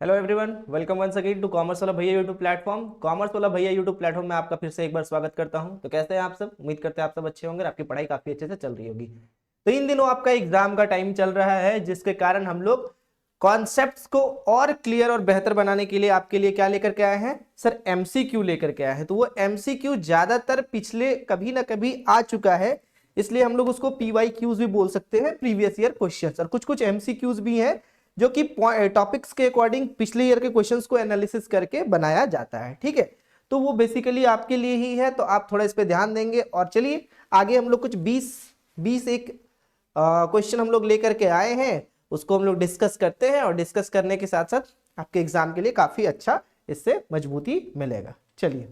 Hello everyone, welcome once again to commerce वाला भैया YouTube platform. Commerce वाला भैया यूट्यूब प्लेटफॉर्म में आपका फिर से एक बार स्वागत करता हूं। तो कैसे हैं आप सब? उम्मीद करते हैं आप सब अच्छे होंगे और आपकी पढ़ाई काफी अच्छे से चल रही होगी। तो इन दिनों आपका एग्जाम का टाइम चल रहा है, जिसके कारण हम लोग कॉन्सेप्ट्स को और क्लियर और बेहतर बनाने के लिए आपके लिए क्या लेकर के आए हैं सर? एमसीक्यू लेकर के आए हैं। तो वो एमसीक्यू ज्यादातर पिछले कभी ना कभी आ चुका है, इसलिए हम लोग उसको पीवाईक्यूज भी बोल सकते हैं, प्रीवियस ईयर क्वेश्चंस। और कुछ कुछ एमसीक्यूज भी हैं जो कि टॉपिक्स के अकॉर्डिंग पिछले ईयर के क्वेश्चंस को एनालिसिस करके बनाया जाता है। ठीक है, तो वो बेसिकली आपके लिए ही है, तो आप थोड़ा इस पे ध्यान देंगे। और चलिए आगे हम लोग कुछ 20 एक क्वेश्चन हम लोग लेकर के आए हैं, उसको हम लोग डिस्कस करते हैं। और डिस्कस करने के साथ साथ आपके एग्जाम के लिए काफी अच्छा इससे मजबूती मिलेगा। चलिए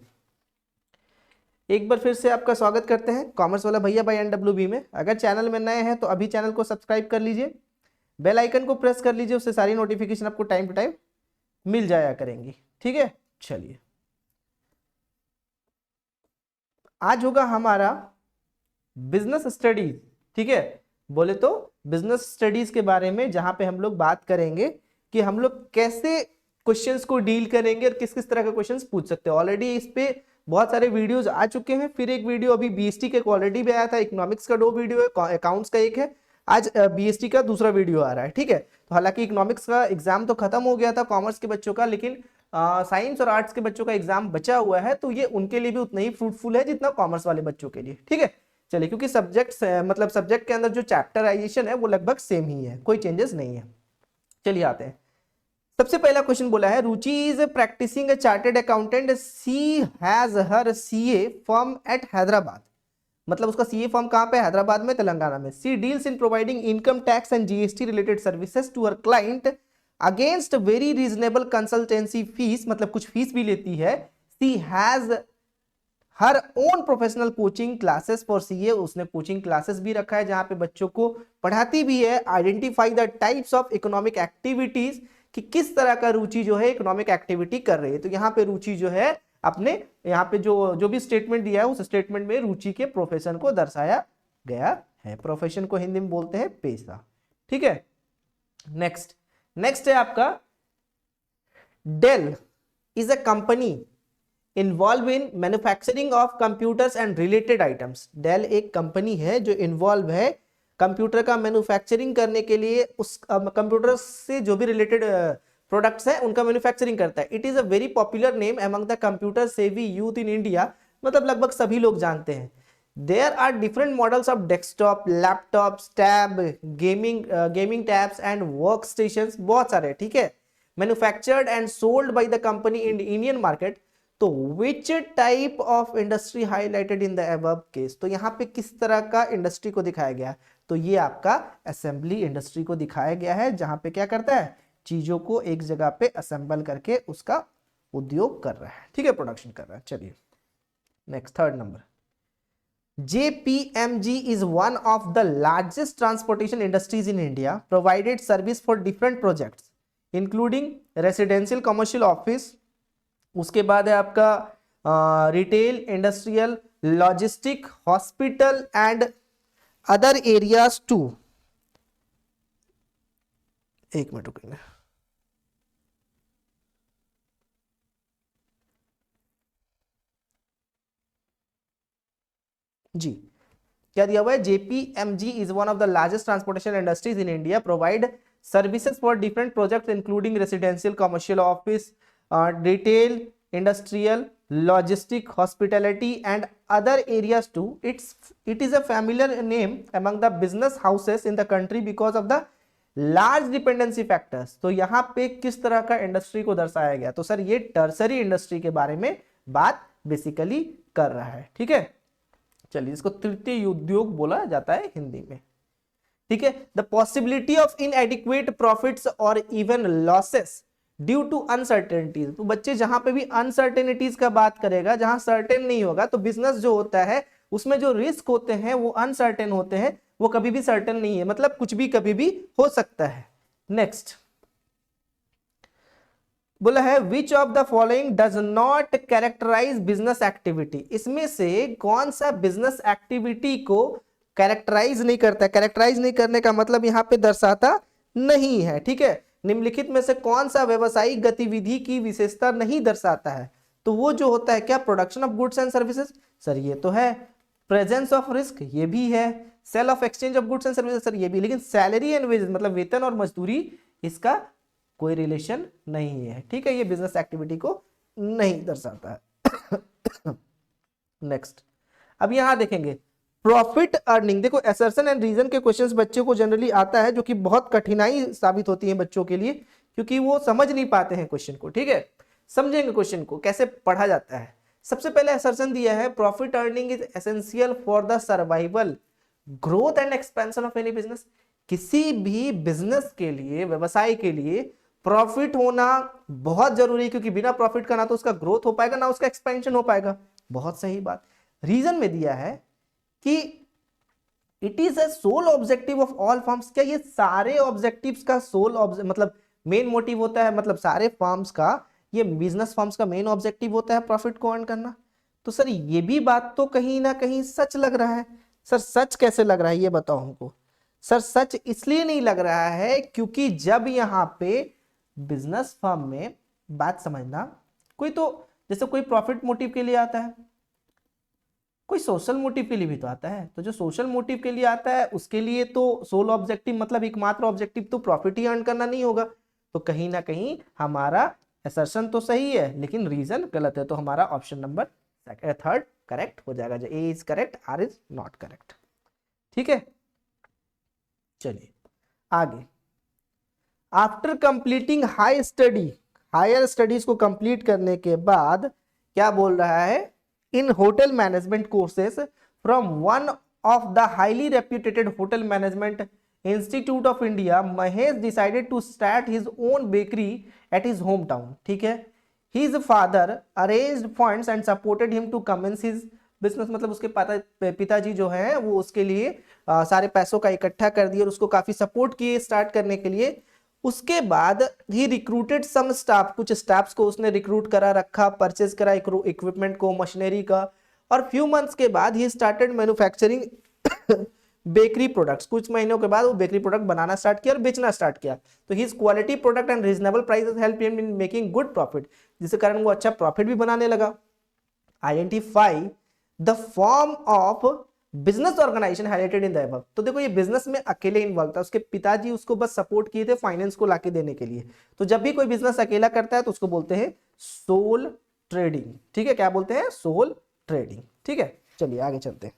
एक बार फिर से आपका स्वागत करते हैं कॉमर्स वाला भैया बाय NWB में। अगर चैनल में नए हैं तो अभी चैनल को सब्सक्राइब कर लीजिए, बेल आइकन को प्रेस कर लीजिए, उससे सारी नोटिफिकेशन आपको टाइम टू टाइम मिल जाया करेंगी। ठीक है, चलिए आज होगा हमारा बिजनेस स्टडीज। ठीक है, बोले तो बिजनेस स्टडीज के बारे में, जहां पे हम लोग बात करेंगे कि हम लोग कैसे क्वेश्चंस को डील करेंगे और किस किस तरह के क्वेश्चंस पूछ सकते हैं। ऑलरेडी इस पे बहुत सारे वीडियोस आ चुके हैं, फिर एक वीडियो अभी बीएसटी के क्वालिटी में आया था, इकोनॉमिक्स का 2 वीडियो है, अकाउंट्स का एक है, आज बीएसटी का दूसरा वीडियो आ रहा है। ठीक है, तो हालांकि इकोनॉमिक्स का एग्जाम तो खत्म हो गया था कॉमर्स के बच्चों का, लेकिन साइंस और आर्ट्स के बच्चों का एग्जाम बचा हुआ है, तो ये उनके लिए भी उतना ही फ्रूटफुल है जितना कॉमर्स वाले बच्चों के लिए। ठीक है, चलिए, क्योंकि सब्जेक्ट मतलब सब्जेक्ट के अंदर जो चैप्टराइजेशन है वो लगभग सेम ही है, कोई चेंजेस नहीं है। चलिए आते हैं। सबसे पहला क्वेश्चन बोला है, Ruchi is practising a chartered accountant, she has her CA firm at Hyderabad. मतलब उसका सीए फर्म कहां पे? हैदराबाद में, तेलंगाना में। She deals in providing income tax and GST related services to her client against very reasonable consultancy fees, मतलब कुछ fees भी लेती है। She has her own professional coaching classes for CA, उसने कोचिंग क्लासेस भी रखा है जहां पे बच्चों को पढ़ाती भी है। Identify the types of economic activities, कि किस तरह का रुचि जो है इकोनॉमिक एक्टिविटी कर रही है। तो यहाँ पे रुचि जो है अपने, यहाँ पे जो जो भी स्टेटमेंट दिया है उस स्टेटमेंट में रुचि के प्रोफेशन को दर्शाया गया है। प्रोफेशन को हिंदी में बोलते हैं पेशा। ठीक है, नेक्स्ट नेक्स्ट है आपका, Dell is a company involved in manufacturing of computers and related items. Dell एक कंपनी है जो इन्वॉल्व है कंप्यूटर का मैन्युफैक्चरिंग करने के लिए, उस कंप्यूटर से जो भी रिलेटेड प्रोडक्ट्स हैं उनका मैन्युफैक्चरिंग करता है। It is a very popular name among the computer savvy youth in India, मतलब लगभग सभी लोग जानते हैं। There are different models of desktop, laptops, tab, gaming tabs and work station, बहुत सारे। ठीक है, manufactured and sold by the company in Indian market. तो which type of industry highlighted in the above case? तो यहाँ पे किस तरह का इंडस्ट्री को दिखाया गया? तो ये आपका असेंबली इंडस्ट्री को दिखाया गया है, जहां पे क्या करता है, चीजों को एक जगह पे असेंबल करके उसका उद्योग कर रहा है। ठीक है, प्रोडक्शन कर रहा है। चलिए next, third number, JPMG is one of the largest transportation industries in India, provided service for different projects including residential, commercial, office। उसके बाद है आपका retail, industrial, logistic, hospital and other areas too. एक मिनट रुकिए जी, क्या दिया हुआ है? JPMG is one of the largest transportation industries in India, provide services for different projects including residential, commercial, office, retail, industrial, logistic, hospitality and other areas too. It is a familiar name among the business houses in the country because of the large dependency factors। तो यहाँ पे किस तरह का industry को दर्शाया गया? तो सर ये टर्सरी इंडस्ट्री के बारे में बात बेसिकली कर रहा है। ठीक है, चलिए, इसको तृतीय उद्योग बोला जाता है हिंदी में। ठीक है, the possibility of inadequate profits और even losses due to uncertainties. तो बच्चे जहां पे भी अनसर्टेनिटीज का बात करेगा, जहां सर्टेन नहीं होगा, तो बिजनेस जो होता है उसमें जो रिस्क होते हैं वो अनसर्टेन होते हैं, वो कभी भी सर्टेन नहीं है, मतलब कुछ भी कभी भी हो सकता है। नेक्स्ट बोला है, which of the following does not characterise business activity. इसमें से कौन सा बिजनेस एक्टिविटी को कैरेक्टराइज नहीं करता? कैरेक्टराइज नहीं करने का मतलब यहां पे दर्शाता नहीं है। ठीक है, निम्नलिखित में से कौन सा व्यवसायिक गतिविधि की विशेषता नहीं दर्शाता है? तो वो जो होता है क्या, production of goods and services, sir ये तो है। प्रेजेंस ऑफ रिस्क, ये भी है। Sale of exchange of goods and services, sir ये भी। लेकिन सैलरी एंड वेजेस मतलब वेतन और मजदूरी, इसका कोई रिलेशन नहीं है, ठीक है, ये बिजनेस एक्टिविटी को नहीं दर्शाता है। नेक्स्ट, अब यहां देखेंगे प्रॉफिट अर्निंग। देखो असर्शन एंड रीजन के क्वेश्चंस बच्चों को जनरली आता है, जो कि बहुत कठिनाई साबित होती है बच्चों के लिए, क्योंकि वो समझ नहीं पाते हैं क्वेश्चन को, ठीक है। समझेंगे क्वेश्चन को कैसे पढ़ा जाता है। सबसे पहले असर्शन दिया है, profit earning is essential for the survival, growth and expansion of any business. किसी भी बिजनेस के लिए, व्यवसाय के लिए प्रॉफिट होना बहुत जरूरी है, क्योंकि बिना प्रॉफिट का ना तो उसका ग्रोथ हो पाएगा ना उसका एक्सपेंशन हो पाएगा। बहुत सही बात। रीजन में दिया है कि it is a sole objective of all firms. क्या ये सारे ऑब्जेक्टिव्स का सोल मतलब मेन मोटिव होता है, मतलब सारे फर्म्स का, ये बिजनेस फर्म्स का मेन ऑब्जेक्टिव होता है प्रॉफिट को अर्न करना? तो सर ये भी बात तो कहीं ना कहीं सच लग रहा है। सर सच कैसे लग रहा है ये बताओ हमको। सर सच इसलिए नहीं लग रहा है क्योंकि जब यहां पे बिजनेस फर्म में, बात समझना, कोई तो जैसे कोई प्रॉफिट मोटिव के लिए आता है, कोई सोशल मोटिव के लिए भी तो आता है। तो जो सोशल मोटिव के लिए आता है उसके लिए तो सोल ऑब्जेक्टिव मतलब एकमात्र ऑब्जेक्टिव तो प्रॉफिट ही अर्न करना नहीं होगा। तो कहीं ना कहीं हमारा असर्शन तो सही है लेकिन रीजन गलत है। तो हमारा ऑप्शन नंबर थर्ड करेक्ट हो जाएगा, जो A is correct, R is not correct. ठीक है, चलिए आगे। आफ्टर कंप्लीटिंग हायर स्टडीज को कंप्लीट करने के बाद क्या बोल रहा है, in hotel management courses from one of the highly reputed hotel management institute of India, Mahesh decided to start his own bakery at his home town. ठीक है, his father arranged funds and supported him to commence his business. मतलब उसके पिताजी जो है वो उसके लिए सारे पैसों का इकट्ठा कर दिए और उसको काफी सपोर्ट किए स्टार्ट करने के लिए। उसके बाद ही रिक्रूटेड सम स्टाफ, कुछ स्टाफ्स को उसने रिक्रूट करा रखा, परचेज करा इक्विपमेंट को, मशीनरी का, और फ्यू मंथ्स के बाद he started manufacturing bakery products. कुछ महीनों के बाद वो बेकरी प्रोडक्ट बनाना स्टार्ट किया और बेचना स्टार्ट किया। तो his quality product and reasonable prices help him in making good profit, जिसके कारण वो अच्छा प्रॉफिट भी बनाने लगा। Identify the form of business organisation highlighted in the above. तो देखो ये बिजनेस में अकेले इन्वॉल्व था, उसके पिताजी उसको बस सपोर्ट किए थे फाइनेंस को लाके देने के लिए। तो जब भी कोई बिजनेस अकेला करता है तो उसको बोलते हैं सोल ट्रेडिंग। ठीक है, क्या बोलते हैं, सोल ट्रेडिंग। ठीक है, चलिए आगे चलते हैं।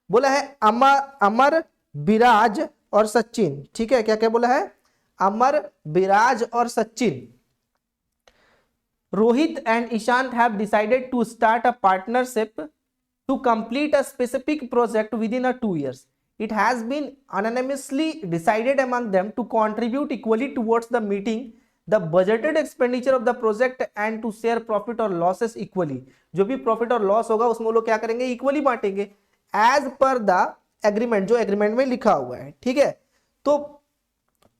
बोला है अमर विराज और सचिन। ठीक है, क्या क्या बोला है, अमर विराज और Sachin, Rohit and Ishant have decided to start a partnership to complete a specific project within 2 years. It has been unanimously decided among them to contribute equally towards the meeting the budgeted expenditure of the project and to share profit or losses equally. जो भी profit और loss होगा उसमें वो लोग क्या करेंगे, equally बांटेंगे एज पर द एग्रीमेंट, जो एग्रीमेंट में लिखा हुआ है। ठीक है, तो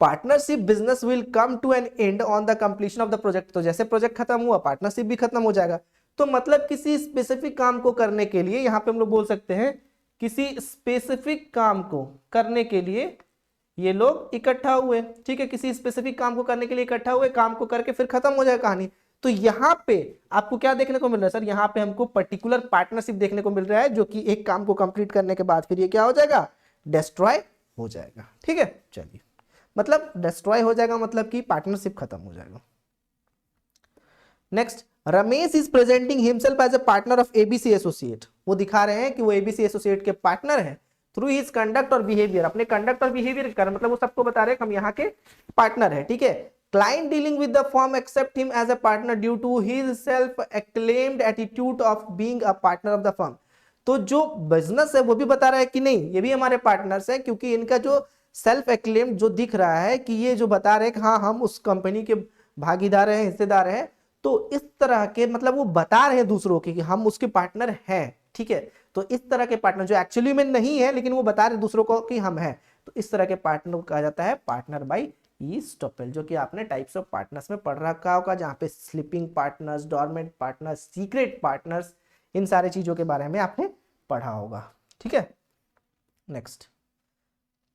partnership business will come to an end on the completion of the project. तो जैसे प्रोजेक्ट खत्म हुआ पार्टनरशिप भी खत्म हो जाएगा। तो मतलब किसी स्पेसिफिक काम को करने के लिए, यहां पे हम लोग बोल सकते हैं किसी स्पेसिफिक काम को करने के लिए ये लोग इकट्ठा हुए। ठीक है, किसी स्पेसिफिक काम को करने के लिए इकट्ठा हुए, काम को करके फिर खत्म हो जाए कहानी। तो यहां पे आपको क्या देखने को मिल रहा है सर, यहां पे हमको पर्टिकुलर पार्टनरशिप देखने को मिल रहा है, जो कि एक काम को कंप्लीट करने के बाद फिर ये क्या हो जाएगा, डिस्ट्रॉय हो जाएगा। ठीक है, चलिए, मतलब डिस्ट्रॉय हो जाएगा मतलब कि पार्टनरशिप खत्म हो जाएगा। Next, Ramesh is presenting himself as a partner of ABC associate. वो दिखा रहे हैं कि वो एबीसी एसोसिएट के पार्टनर है थ्रू हिज कंडक्ट और बिहेवियर। अपने कंडक्ट और बिहेवियर कर मतलब वो सबको बता रहे हैं कि हम यहाँ के पार्टनर है। ठीक है, client dealing with the firm accept him as a partner due to his self acclaimed attitude of being a partner of the firm. तो जो बिजनेस है वो भी बता रहा है कि नहीं ये भी हमारे पार्टनर्स है, क्योंकि इनका जो सेल्फ एक्लेम्ड जो दिख रहा है कि ये जो बता रहे हैं कि हाँ हम उस कंपनी के भागीदार हैं, हिस्सेदार हैं। तो इस तरह के मतलब वो बता रहे हैं दूसरों के कि हम उसके पार्टनर हैं। ठीक है, तो इस तरह के पार्टनर जो एक्चुअली में नहीं है लेकिन वो बता रहे दूसरों को कि हम हैं, तो इस तरह के पार्टनर को कहा जाता है पार्टनर बाय ईस्टोपेल, जो कि आपने टाइप्स ऑफ पार्टनर्स में पढ़ रखा होगा, जहां पे sleeping partners, dormant partners, secret partners, इन सारे चीजों के बारे में आपने पढ़ा होगा। ठीक है, next,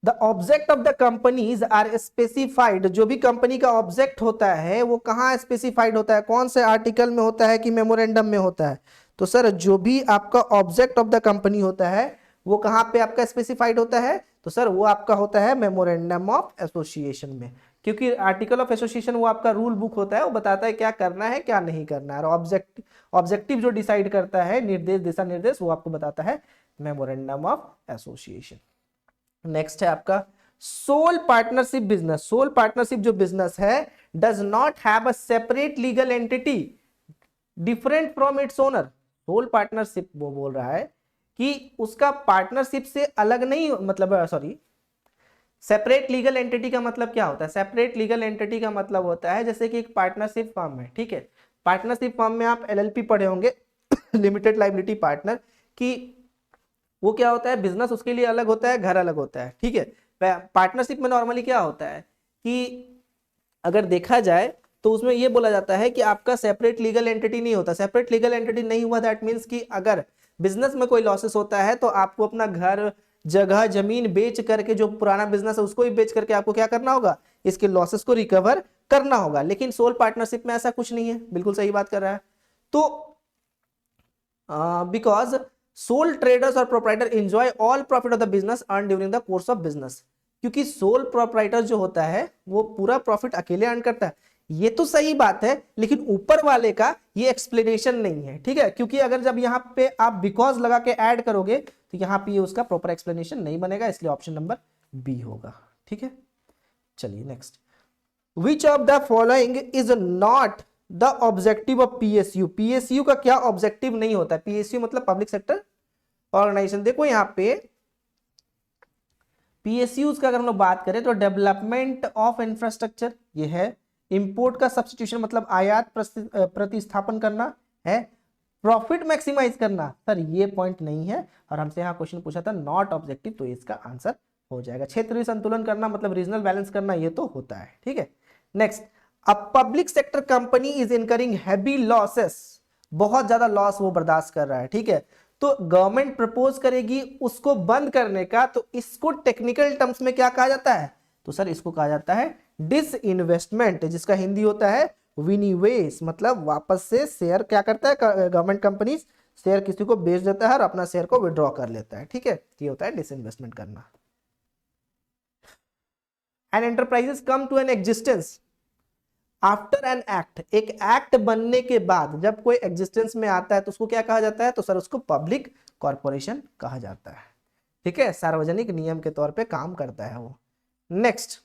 the object of the companies are specified, जो भी कंपनी का ऑब्जेक्ट होता है वो कहाँ स्पेसिफाइड होता है, कौन से आर्टिकल में होता है कि मेमोरेंडम में होता है? तो सर जो भी आपका ऑब्जेक्ट ऑफ द कंपनी होता है वो कहाँ पे आपका स्पेसिफाइड होता है? तो सर वो आपका होता है मेमोरेंडम ऑफ एसोसिएशन में, क्योंकि आर्टिकल ऑफ एसोसिएशन वो आपका रूल बुक होता है, वो बताता है क्या करना है क्या नहीं करना है, और ऑब्जेक्टिव जो डिसाइड करता है, निर्देश दिशा निर्देश, वो आपको बताता है मेमोरेंडम ऑफ एसोसिएशन। नेक्स्ट है आपका sole partnership business. Sole partnership जो बिजनेस है does not have a separate legal entity different from its owner. Sole partnership वो बोल रहा है कि उसका पार्टनरशिप से अलग नहीं, मतलब सॉरी, सेपरेट लीगल एंटिटी का मतलब क्या होता है? सेपरेट लीगल एंटिटी का मतलब होता है जैसे कि एक पार्टनरशिप फर्म है, ठीक है, पार्टनरशिप फर्म में आप एलएलपी पढ़े होंगे, लिमिटेड लाइबिलिटी पार्टनर, कि वो क्या होता है, बिजनेस उसके लिए अलग होता है, घर अलग होता है, ठीक है। पार्टनरशिप में नॉर्मली क्या होता है कि अगर देखा जाए तो उसमें ये बोला जाता है कि आपका सेपरेट लीगल एंटिटी नहीं होता। सेपरेट लीगल एंटिटी नहीं हुआ दैट मींस कि अगर बिजनेस में कोई लॉसेस होता है तो आपको अपना घर जगह जमीन बेच करके, जो पुराना बिजनेस है उसको भी बेच करके आपको क्या करना होगा, इसके लॉसेस को रिकवर करना होगा। लेकिन सोल पार्टनरशिप में ऐसा कुछ नहीं है, बिल्कुल सही बात कर रहा है। तो बिकॉज सोल ट्रेडर्स और proprietor enjoy all profit of the business earn during the course of business, क्योंकि सोल प्रोप्राइटर जो होता है वो पूरा प्रॉफिट अकेले अर्न करता है। ये तो सही बात है, लेकिन ऊपर वाले का ये एक्सप्लेनेशन नहीं है, ठीक है, क्योंकि अगर जब यहां पे आप बिकॉज लगा के ऐड करोगे तो यहां पे उसका प्रॉपर एक्सप्लेनेशन नहीं बनेगा, इसलिए ऑप्शन नंबर बी होगा, ठीक है। चलिए next, which of the following is not the objective of PSU. PSU का क्या ऑब्जेक्टिव नहीं होता है? पीएसयू मतलब पब्लिक सेक्टर ऑर्गेनाइजेशन। देखो यहां पे पीएसयू का अगर हम लोग बात करें तो डेवलपमेंट ऑफ इंफ्रास्ट्रक्चर ये है, इंपोर्ट का सब्स्टिट्यूशन मतलब आयात प्रतिस्थापन करना है, प्रॉफिट मैक्सिमाइज करना, सर ये पॉइंट नहीं है, और हमसे यहाँ क्वेश्चन पूछा था नॉट ऑब्जेक्टिव, तो इसका आंसर हो जाएगा। क्षेत्रीय संतुलन करना मतलब रीजनल बैलेंस करना, ये तो होता है, ठीक है। Next, a public sector company is incurring heavy losses, बहुत ज्यादा लॉस वो बर्दाश्त कर रहा है, ठीक है, तो गवर्नमेंट प्रपोज करेगी उसको बंद करने का, तो इसको टेक्निकल टर्म्स में क्या कहा जाता है? तो सर इसको कहा जाता है डिस इन्वेस्टमेंट, जिसका हिंदी होता है विनिवेश, मतलब वापस से शेयर क्या करता है गवर्नमेंट कंपनी, शेयर किसी को बेच देता है और अपना शेयर को विड्रॉ कर लेता है, ठीक है, ये होता है डिस इन्वेस्टमेंट करना। And enterprises come to an existence after an act, एक एक्ट बनने के बाद जब कोई एग्जिस्टेंस में आता है तो उसको क्या कहा जाता है? तो सर उसको पब्लिक कॉर्पोरेशन कहा जाता है, ठीक है, सार्वजनिक नियम के तौर पे काम करता है वो। Next,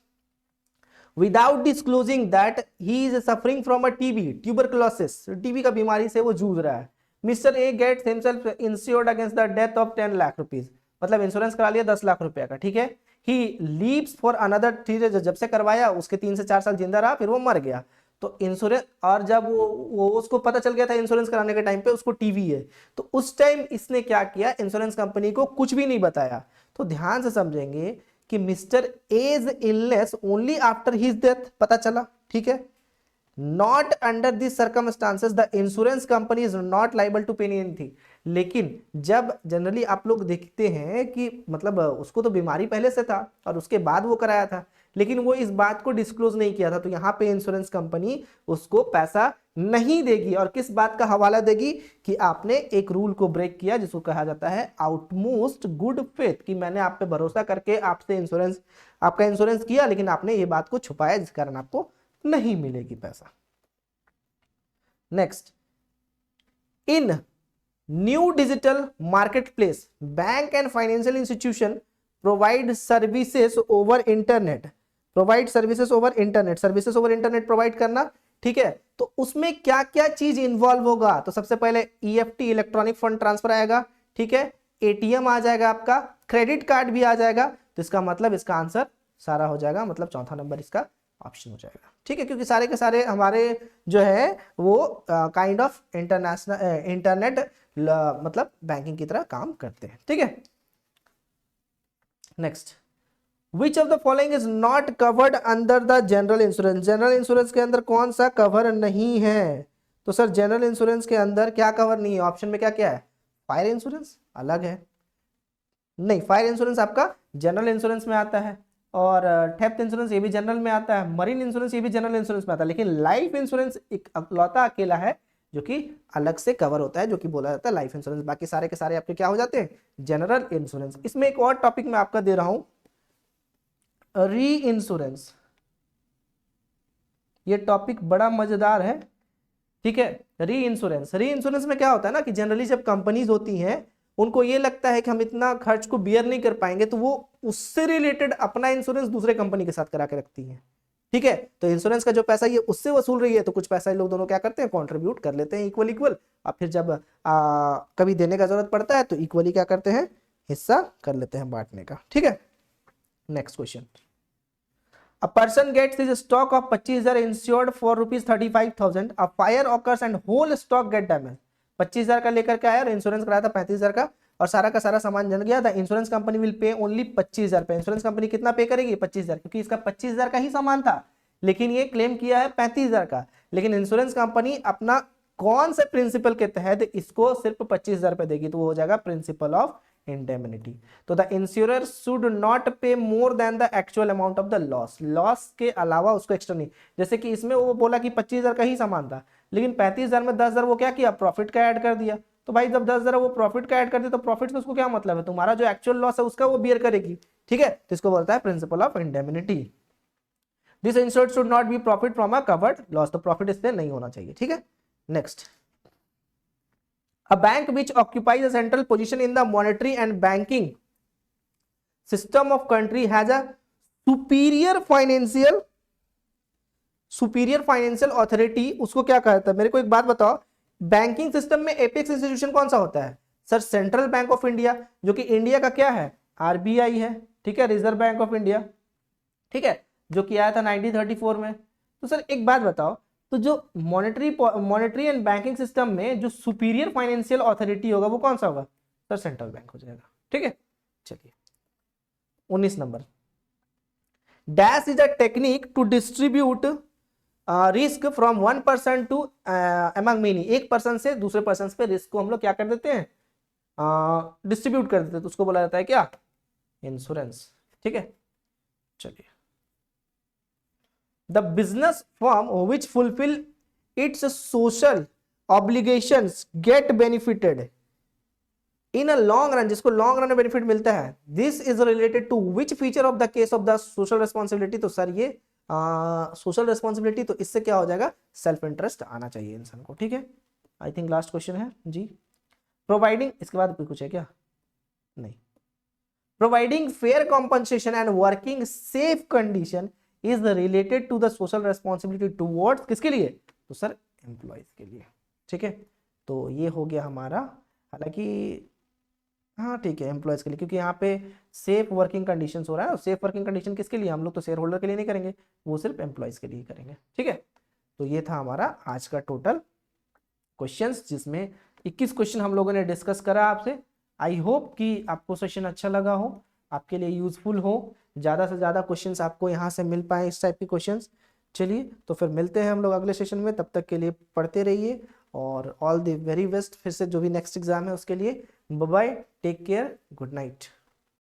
without disclosing that he is suffering from a TB tuberculosis, TB का बीमारी से वो जूझ रहा है, mister A gets himself insured against the death of 10 lakh rupees, मतलब इंश्योरेंस करा लिया 10 लाख रुपए का, ठीक है, ही लीव्स फॉर अनदर, ठीक है, जब से करवाया उसके 3 से 4 साल जिंदा रहा, फिर वो मर गया, तो इंश्योरेंस, और जब वो उसको पता चल गया था इंश्योरेंस कराने के टाइम पे उसको टीवी है, तो उस टाइम इसने क्या किया, इंश्योरेंस कंपनी को कुछ भी नहीं बताया। तो ध्यान से समझेंगे कि mister A's illness only after his death पता चला, ठीक है, not under this circumstances the insurance company is not liable to pay anything. लेकिन जब जनरली आप लोग देखते हैं कि मतलब उसको तो बीमारी पहले से था और उसके बाद वो कराया था, लेकिन वो इस बात को डिस्क्लोज नहीं किया था, तो यहां पे इंश्योरेंस कंपनी उसको पैसा नहीं देगी, और किस बात का हवाला देगी कि आपने एक रूल को ब्रेक किया जिसको कहा जाता है आउटमोस्ट गुड फेथ, कि मैंने आप पे भरोसा करके आपसे इंश्योरेंस, आपका इंश्योरेंस किया, लेकिन आपने ये बात को छुपाया जिस कारण आपको नहीं मिलेगी पैसा। Next, in new digital marketplace bank and financial institution provide services over internet, provide services over internet, services over internet provide करना, ठीक है, तो उसमें क्या क्या चीज इंवॉल्व होगा? तो सबसे पहले ईएफटी इलेक्ट्रॉनिक फंड ट्रांसफर आएगा, ठीक है, एटीएम आ जाएगा, आपका क्रेडिट कार्ड भी आ जाएगा, तो इसका मतलब इसका आंसर सारा हो जाएगा, मतलब चौथा नंबर इसका ऑप्शन हो जाएगा, ठीक है, क्योंकि सारे के सारे हमारे जो है वो काइंड ऑफ इंटरनेशनल इंटरनेट मतलब बैंकिंग की तरह काम करते हैं, ठीक है। Next, which of the following is not covered under the general insurance, general insurance के अंदर कौन सा कवर नहीं है? तो सर जनरल इंश्योरेंस के अंदर क्या कवर नहीं है? ऑप्शन में क्या क्या है? फायर इंश्योरेंस अलग है, नहीं, फायर इंश्योरेंस आपका जनरल इंश्योरेंस में आता है, और थेफ्ट इंश्योरेंस ये भी जनरल में आता है, मरीन इंश्योरेंस ये भी जनरल इंश्योरेंस में आता है, लेकिन लाइफ इंश्योरेंस एक अकेला अकेला है जो कि अलग से कवर होता है, जो कि बोला जाता है लाइफ इंश्योरेंस। बाकी सारे के सारे आपके क्या हो जाते हैं, जनरल इंश्योरेंस। इसमें एक और टॉपिक मैं आपका दे रहा हूं, री इंश्योरेंस। ये टॉपिक बड़ा मजेदार है, ठीक है। री इंश्योरेंस, री इंश्योरेंस में क्या होता है ना कि जनरली जब कंपनीज होती हैं उनको ये लगता है कि हम इतना खर्च को बियर नहीं कर पाएंगे, तो वो उससे रिलेटेड अपना इंश्योरेंस दूसरे कंपनी के साथ करा के रखती है, ठीक है। तो इंश्योरेंस का जो पैसा ये उससे वसूल रही है, तो कुछ पैसा ये लोग दोनों क्या करते हैं, कंट्रीब्यूट कर लेते हैं इक्वल इक्वल। और फिर जब कभी देने का जरूरत पड़ता है तो इक्वली क्या करते हैं, हिस्सा कर लेते हैं बांटने का, ठीक है। Next question, a person gets his stock of 25,000 insured for rupees 35,000, a fire occurs and whole stock get damaged। 25,000 का लेकर के आया और इंश्योरेंस कराया था 35,000 का, और सारा का सारा सामान जल गया था। Insurance company will pay only 25,000 पे। इंश्योरेंस कंपनी कितना पे करेगी, 25,000, क्योंकि इसका 25,000 का ही सामान था, लेकिन ये क्लेम किया है 35,000 का। लेकिन इंश्योरेंस कंपनी अपना कौन से प्रिंसिपल के तहत इसको सिर्फ 25,000 पे देगी, तो वो हो जाएगा प्रिंसिपल ऑफ इंडेमनिटी। तो द इंश्योरर शुड नॉट पे more than the actual amount of the loss, loss के अलावा उसको एक्स्ट्रा नहीं। जैसे कि इसमें वो बोला कि 25,000 का ही सामान था, लेकिन 35,000 में 10,000 वो क्या किया, प्रॉफिट का ऐड कर दिया। तो भाई जब 10,000 वो प्रॉफिट का ऐड कर दिया, तो प्रॉफिट से उसको क्या मतलब है, तुम्हारा जो एक्चुअल लॉस है उसका वो बियर करेगी, ठीक है। तो इसको बोलता है principle of indemnity. This insured should not be profit from a covered loss, तो प्रॉफिट इससे नहीं होना चाहिए, ठीक है। Next, a bank which occupies a central position in the monetary and banking system of country has a superior financial authority, उसको क्या कहता है। मेरे को एक बात बताओ, बैंकिंग सिस्टम में एपेक्स इंस्टीट्यूशन कौन सा होता है, sir central bank of India, जो कि इंडिया का क्या है, आरबीआई है, ठीक है, रिजर्व बैंक ऑफ इंडिया, ठीक है, जो कि आया था 1934 में। तो सर एक बात बताओ, तो जो मॉनेटरी एंड बैंकिंग सिस्टम में जो सुपीरियर फाइनेंशियल अथॉरिटी होगा वो कौन सा होगा, सर सेंट्रल बैंक हो जाएगा, ठीक है। चलिए 19 number, dash is a technique to distribute risk from 1% to among many. एक पर्सन से दूसरे पर्सन पे रिस्क को हम लोग क्या कर देते हैं, डिस्ट्रीब्यूट कर देते हैं, तो उसको बोला जाता है क्या, इंश्योरेंस, ठीक है। चलिए, the business firm which fulfill its social obligations get benefited in a long run, जिसको लॉन्ग रन में बेनिफिट मिलता है, this is related to which feature of the case of the social responsibility। तो sir ये social responsibility, तो इससे क्या हो जाएगा, सेल्फ इंटरेस्ट आना चाहिए इंसान को, ठीक है। आई थिंक लास्ट क्वेश्चन है जी, प्रोवाइडिंग, इसके बाद कुछ है क्या, नहीं। Providing fair compensation and working safe condition is related to the social responsibility towards, किसके लिए, तो सर एम्प्लॉयज के लिए, ठीक है। तो ये हो गया हमारा, हालांकि हाँ ठीक है एम्प्लॉयज के लिए, क्योंकि यहाँ पे सेफ वर्किंग कंडीशंस हो रहा है, और सेफ वर्किंग कंडीशन किसके लिए, हम लोग तो शेयर होल्डर के लिए नहीं करेंगे, वो सिर्फ एम्प्लॉयज के लिए करेंगे, ठीक है। तो ये था हमारा आज का टोटल क्वेश्चंस, जिसमें 21 क्वेश्चन हम लोगों ने डिस्कस करा आपसे। आई होप कि आपको सेशन अच्छा लगा हो, आपके लिए यूजफुल हो, ज़्यादा से ज़्यादा क्वेश्चंस आपको यहाँ से मिल पाए, इस टाइप के क्वेश्चंस। चलिए तो फिर मिलते हैं हम लोग अगले सेशन में, तब तक के लिए पढ़ते रहिए, और ऑल द वेरी बेस्ट फिर से जो भी नेक्स्ट एग्जाम है उसके लिए। Bye bye, take care, good night.